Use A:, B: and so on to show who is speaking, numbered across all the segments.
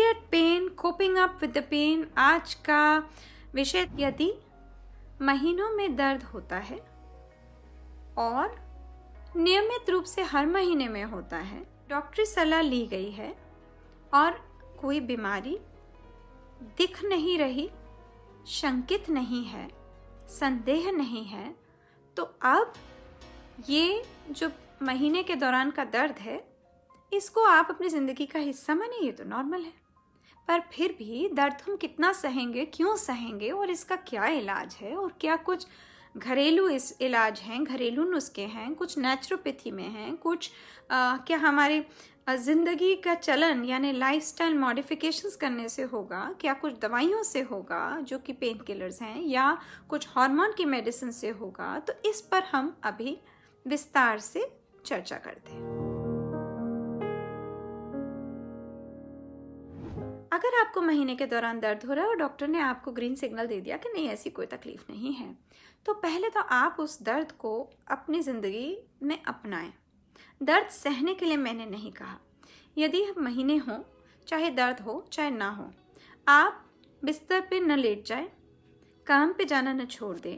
A: Period pain, coping up with the pain आज का विषय। यदि महीनों में दर्द होता है और नियमित रूप से हर महीने में होता है, डॉक्टरी सलाह ली गई है और कोई बीमारी दिख नहीं रही, शंकित नहीं है, संदेह नहीं है, तो अब ये जो महीने के दौरान का दर्द है, इसको आप अपनी ज़िंदगी का हिस्सा मानिए। ये तो नॉर्मल है, पर फिर भी दर्द हम कितना सहेंगे, क्यों सहेंगे और इसका क्या इलाज है और क्या कुछ घरेलू इलाज हैं, घरेलू नुस्खे हैं, कुछ नेचुरोपैथी में हैं, कुछ क्या हमारे ज़िंदगी का चलन यानी लाइफस्टाइल मॉडिफिकेशंस करने से होगा, क्या कुछ दवाइयों से होगा जो कि पेन किलर्स हैं, या कुछ हार्मोन की मेडिसिन से होगा। तो इस पर हम अभी विस्तार से चर्चा करते हैं। अगर आपको महीने के दौरान दर्द हो रहा है और डॉक्टर ने आपको ग्रीन सिग्नल दे दिया कि नहीं ऐसी कोई तकलीफ नहीं है, तो पहले तो आप उस दर्द को अपनी ज़िंदगी में अपनाएं। दर्द सहने के लिए मैंने नहीं कहा। यदि महीने हो, चाहे दर्द हो चाहे ना हो, आप बिस्तर पे न लेट जाएं, काम पे जाना न छोड़ दें,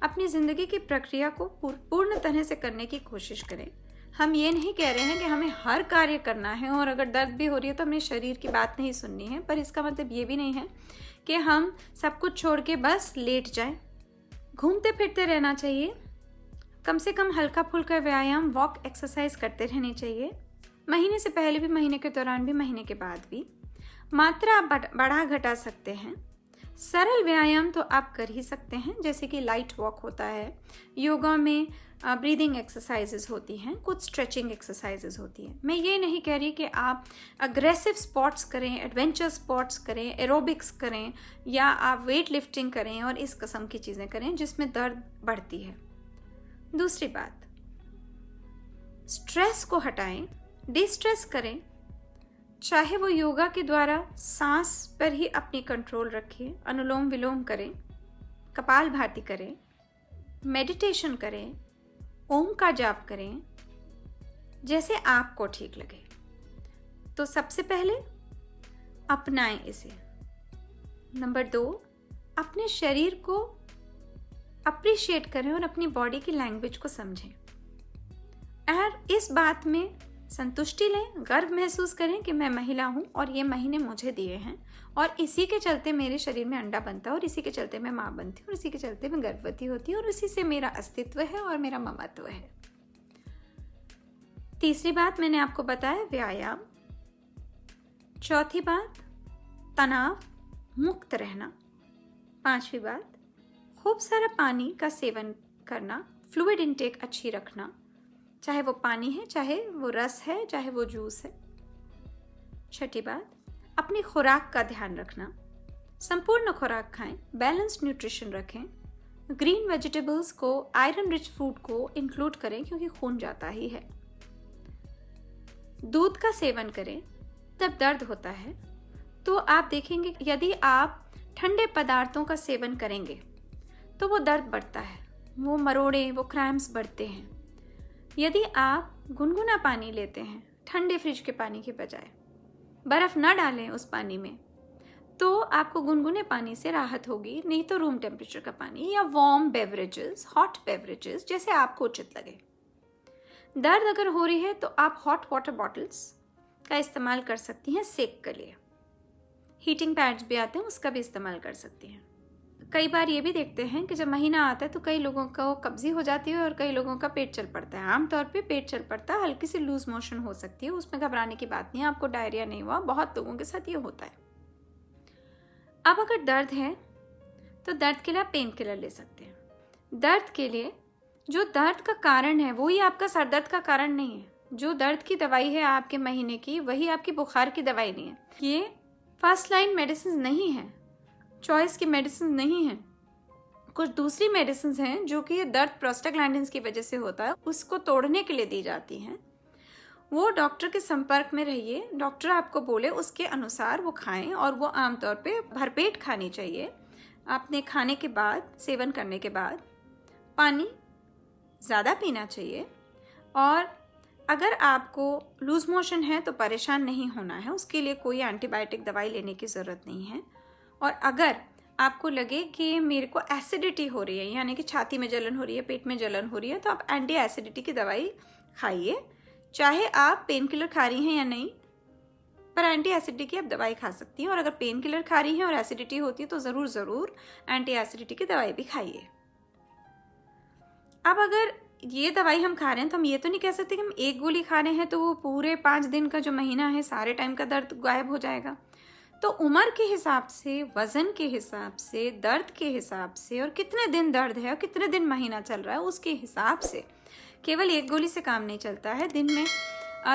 A: अपनी ज़िंदगी की प्रक्रिया को पूर्ण तरह से करने की कोशिश करें। हम ये नहीं कह रहे हैं कि हमें हर कार्य करना है और अगर दर्द भी हो रही है तो हमें शरीर की बात नहीं सुननी है, पर इसका मतलब ये भी नहीं है कि हम सब कुछ छोड़ के बस लेट जाएं। घूमते फिरते रहना चाहिए, कम से कम हल्का फुल्का व्यायाम, वॉक, एक्सरसाइज करते रहनी चाहिए। महीने से पहले भी, महीने के दौरान भी, महीने के बाद भी। मात्रा बढ़ा घटा सकते हैं। सरल व्यायाम तो आप कर ही सकते हैं, जैसे कि लाइट वॉक होता है, योगा में ब्रीदिंग एक्सरसाइजेज होती हैं, कुछ स्ट्रेचिंग एक्सरसाइजेज होती हैं। मैं ये नहीं कह रही कि आप अग्रेसिव स्पोर्ट्स करें, एडवेंचर स्पोर्ट्स करें, एरोबिक्स करें, या आप वेट लिफ्टिंग करें और इस किस्म की चीज़ें करें जिसमें दर्द बढ़ती है। दूसरी बात, स्ट्रेस को हटाएं, डिस्ट्रेस करें, चाहे वो योगा के द्वारा सांस पर ही अपनी कंट्रोल रखें, अनुलोम विलोम करें, कपालभाति करें, मेडिटेशन करें, ओम का जाप करें, जैसे आपको ठीक लगे। तो सबसे पहले अपनाएं इसे। नंबर 2, अपने शरीर को अप्रिशिएट करें और अपनी बॉडी की लैंग्वेज को समझें और इस बात में संतुष्टि लें, गर्व महसूस करें कि मैं महिला हूँ और ये महीने मुझे दिए हैं और इसी के चलते मेरे शरीर में अंडा बनता है और इसी के चलते मैं माँ बनती हूँ और इसी के चलते मैं गर्भवती होती हूँ और इसी से मेरा अस्तित्व है और मेरा ममत्व है। तीसरी बात मैंने आपको बताया, व्यायाम। चौथी बात, तनाव मुक्त रहना। पांचवी बात, खूब सारा पानी का सेवन करना, फ्लूइड इनटेक अच्छी रखना, चाहे वो पानी है, चाहे वो रस है, चाहे वो जूस है। छठी बात, अपनी खुराक का ध्यान रखना, संपूर्ण खुराक खाएं, बैलेंस्ड न्यूट्रिशन रखें, ग्रीन वेजिटेबल्स को, आयरन रिच फूड को इंक्लूड करें क्योंकि खून जाता ही है। दूध का सेवन करें। जब दर्द होता है तो आप देखेंगे यदि आप ठंडे पदार्थों का सेवन करेंगे तो वो दर्द बढ़ता है, वो मरोड़े, वो क्रैम्प्स बढ़ते हैं। यदि आप गुनगुना पानी लेते हैं, ठंडे फ्रिज के पानी के बजाय, बर्फ़ ना डालें उस पानी में, तो आपको गुनगुने पानी से राहत होगी। नहीं तो रूम टेम्परेचर का पानी या वार्म बेवरेजेस, हॉट बेवरेजेस, जैसे आपको उचित लगे। दर्द अगर हो रही है तो आप हॉट वाटर बॉटल्स का इस्तेमाल कर सकती हैं सेक के लिए। हीटिंग पैड्स भी आते हैं, उसका भी इस्तेमाल कर सकती हैं। कई बार ये भी देखते हैं कि जब महीना आता है तो कई लोगों को कब्जी हो जाती है और कई लोगों का पेट चल पड़ता है। आमतौर पे पेट चल पड़ता है, हल्की सी लूज मोशन हो सकती है, उसमें घबराने की बात नहीं है। आपको डायरिया नहीं हुआ, बहुत लोगों के साथ ये होता है। अब अगर दर्द है तो दर्द के लिए आप पेन किलर ले सकते हैं। दर्द के लिए जो दर्द का कारण है वही आपका सर दर्द का कारण नहीं है। जो दर्द की दवाई है आपके महीने की, वही आपकी बुखार की दवाई नहीं है। ये फर्स्ट लाइन मेडिसिन नहीं है, चॉइस की मेडिसिन नहीं है। कुछ दूसरी मेडिसिन हैं जो कि दर्द प्रोस्टाग्लैंडिन्स की वजह से होता है, उसको तोड़ने के लिए दी जाती हैं। वो डॉक्टर के संपर्क में रहिए, डॉक्टर आपको बोले उसके अनुसार वो खाएं और वो आमतौर पे भरपेट खानी चाहिए। आपने खाने के बाद, सेवन करने के बाद पानी ज़्यादा पीना चाहिए और अगर आपको लूज मोशन है तो परेशान नहीं होना है, उसके लिए कोई एंटीबायोटिक दवाई लेने की ज़रूरत नहीं है। और अगर आपको लगे कि मेरे को एसिडिटी हो रही है, यानी कि छाती में जलन हो रही है, पेट में जलन हो रही है, तो आप एंटी एसिडिटी की दवाई खाइए, चाहे आप पेन किलर खा रही हैं या नहीं, पर एंटी एसिडिटी की आप दवाई खा सकती हैं। और अगर पेन किलर खा रही हैं और एसिडिटी होती है तो ज़रूर एंटी एसिडिटी की दवाई भी खाइए। अब अगर ये दवाई हम खा रहे हैं तो हम ये तो नहीं कह सकते कि हम एक गोली खा रहे हैं तो वो पूरे 5 दिन का जो महीना है सारे टाइम का दर्द गायब हो जाएगा। तो उम्र के हिसाब से, वज़न के हिसाब से, दर्द के हिसाब से, और कितने दिन दर्द है और कितने दिन महीना चल रहा है उसके हिसाब से केवल एक गोली से काम नहीं चलता है। दिन में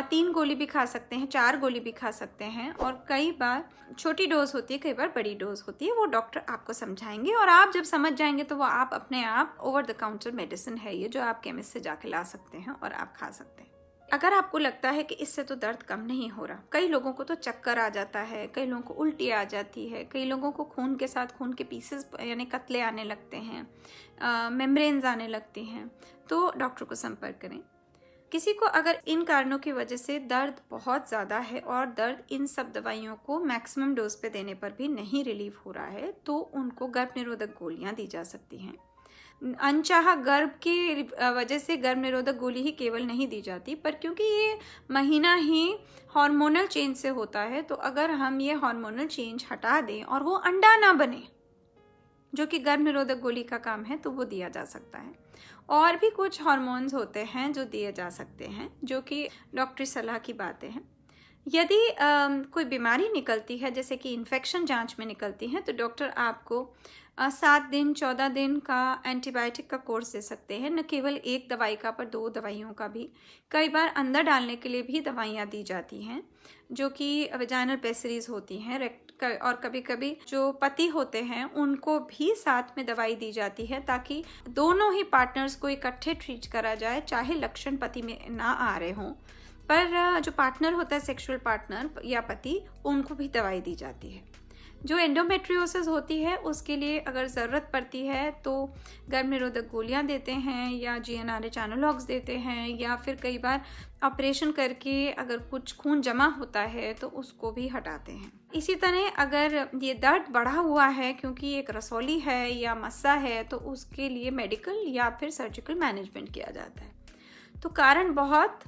A: 3 गोली भी खा सकते हैं, 4 गोली भी खा सकते हैं, और कई बार छोटी डोज होती है, कई बार बड़ी डोज होती है। वो डॉक्टर आपको समझाएंगे और आप जब समझ जाएंगे तो वो आप अपने आप ओवर द काउंटर मेडिसिन है ये, जो आप केमिस्ट से जाके ला सकते हैं और आप खा सकते हैं। अगर आपको लगता है कि इससे तो दर्द कम नहीं हो रहा, कई लोगों को तो चक्कर आ जाता है, कई लोगों को उल्टी आ जाती है, कई लोगों को खून के साथ खून के पीसेस यानी कतले आने लगते हैं, मेम्ब्रेन्स आने लगती हैं, तो डॉक्टर को संपर्क करें। किसी को अगर इन कारणों की वजह से दर्द बहुत ज़्यादा है और दर्द इन सब दवाइयों को मैक्सिमम डोज पे देने पर भी नहीं रिलीफ हो रहा है, तो उनको गर्भ निरोधक गोलियां दी जा सकती हैं। अनचाहा गर्भ की वजह से गर्भ निरोधक गोली ही केवल नहीं दी जाती, पर क्योंकि ये महीना ही हार्मोनल चेंज से होता है, तो अगर हम ये हार्मोनल चेंज हटा दें और वो अंडा ना बने, जो कि गर्भ निरोधक गोली का काम है, तो वो दिया जा सकता है। और भी कुछ हार्मोन्स होते हैं जो दिए जा सकते हैं, जो कि डॉक्टरी सलाह की बातें हैं। यदि कोई बीमारी निकलती है, जैसे कि इन्फेक्शन जांच में निकलती है, तो डॉक्टर आपको 7 दिन 14 दिन का एंटीबायोटिक का कोर्स दे सकते हैं, न केवल एक दवाई का पर 2 दवाइयों का भी। कई बार अंदर डालने के लिए भी दवाइयाँ दी जाती हैं, जो कि वेजाइनल पेसरीज होती हैं, और कभी कभी जो पति होते हैं उनको भी साथ में दवाई दी जाती है, ताकि दोनों ही पार्टनर्स को इकट्ठे ट्रीट करा जाए, चाहे लक्षण पति में ना आ रहे हों, पर जो पार्टनर होता है, सेक्सुअल पार्टनर या पति, उनको भी दवाई दी जाती है। जो एंडोमेट्रियोसिस होती है उसके लिए अगर ज़रूरत पड़ती है तो गर्भ निरोधक गोलियां देते हैं, या GnRH एनालॉग्स देते हैं, या फिर कई बार ऑपरेशन करके अगर कुछ खून जमा होता है तो उसको भी हटाते हैं। इसी तरह अगर ये दर्द बढ़ा हुआ है क्योंकि एक रसौली है या मस्सा है, तो उसके लिए मेडिकल या फिर सर्जिकल मैनेजमेंट किया जाता है। तो कारण बहुत,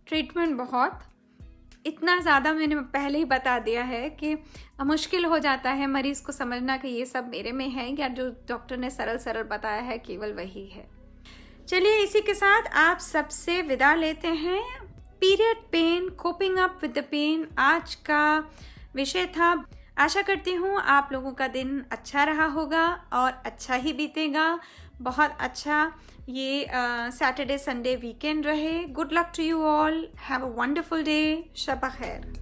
A: ट्रीटमेंट बहुत, इतना ज़्यादा मैंने पहले ही बता दिया है कि मुश्किल हो जाता है मरीज को समझना कि ये सब मेरे में है, या जो डॉक्टर ने सरल बताया है केवल वही है। चलिए, इसी के साथ आप सबसे विदा लेते हैं। Period pain, coping up with the pain आज का विषय था। आशा करती हूँ आप लोगों का दिन अच्छा रहा होगा और अच्छा ही बीतेगा। बहुत अच्छा ये सैटरडे संडे वीकेंड रहे। Good luck to you all, have a wonderful day. शब खैर।